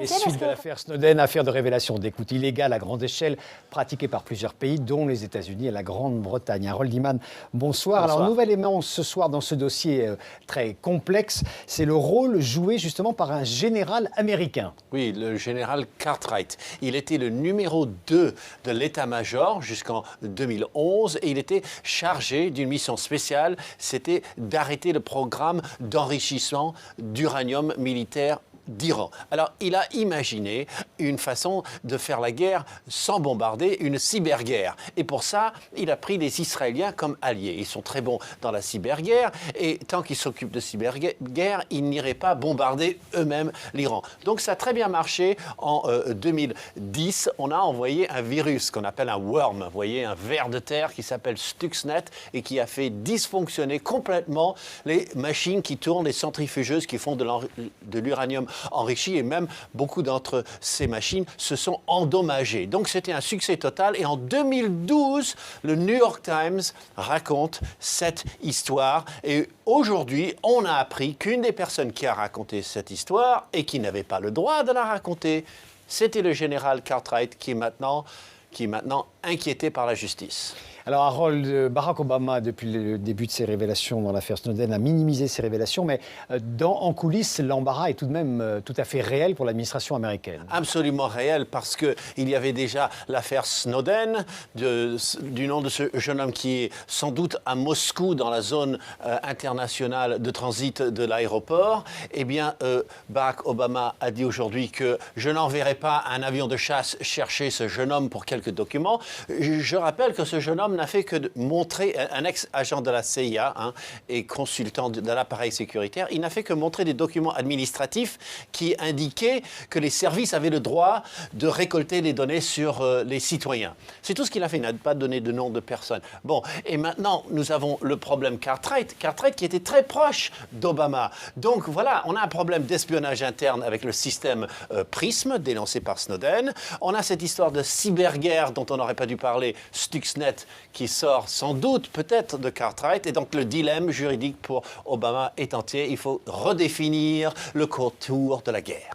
Les suites de l'affaire Snowden, affaire de révélation d'écoute illégale à grande échelle, pratiquée par plusieurs pays, dont les États-Unis et la Grande-Bretagne. Harold Iman, bonsoir. Alors, nouvel élément ce soir dans ce dossier très complexe, c'est le rôle joué justement par un général américain. Oui, le général Cartwright. Il était le numéro 2 de l'état-major jusqu'en 2011 et il était chargé d'une mission spéciale, c'était d'arrêter le programme d'enrichissement d'uranium militaire d'Iran. Alors, il a imaginé une façon de faire la guerre sans bombarder, une cyberguerre. Et pour ça, il a pris les Israéliens comme alliés. Ils sont très bons dans la cyberguerre et tant qu'ils s'occupent de cyberguerre, ils n'iraient pas bombarder eux-mêmes l'Iran. Donc, ça a très bien marché. En 2010, on a envoyé un virus qu'on appelle un worm, vous voyez, un ver de terre qui s'appelle Stuxnet et qui a fait dysfonctionner complètement les machines qui tournent, les centrifugeuses qui font de l'uranium enrichi et même beaucoup d'entre ces machines se sont endommagées. Donc c'était un succès total et en 2012, le New York Times raconte cette histoire et aujourd'hui, on a appris qu'une des personnes qui a raconté cette histoire et qui n'avait pas le droit de la raconter, c'était le général Cartwright qui est maintenant inquiété par la justice. Alors Harold, Barack Obama, depuis le début de ses révélations dans l'affaire Snowden, a minimisé ces révélations, mais en coulisses, l'embarras est tout de même tout à fait réel pour l'administration américaine. Absolument réel, parce qu'il y avait déjà l'affaire Snowden, du nom de ce jeune homme qui est sans doute à Moscou, dans la zone internationale de transit de l'aéroport. Eh bien, Barack Obama a dit aujourd'hui que je n'enverrai pas un avion de chasse chercher ce jeune homme pour quelques documents. Je rappelle que ce jeune homme n'a fait que de montrer, un ex-agent de la CIA et consultant de l'appareil sécuritaire, il n'a fait que montrer des documents administratifs qui indiquaient que les services avaient le droit de récolter les données sur les citoyens. C'est tout ce qu'il a fait, il n'a pas donné de nom de personne. Bon, et maintenant, nous avons le problème Cartwright qui était très proche d'Obama. Donc voilà, on a un problème d'espionnage interne avec le système PRISM, dénoncé par Snowden. On a cette histoire de cyberguerre dont on n'aurait pas dû parler, Stuxnet, qui sort sans doute peut-être de Cartwright. Et donc le dilemme juridique pour Obama est entier. Il faut redéfinir le contour de la guerre.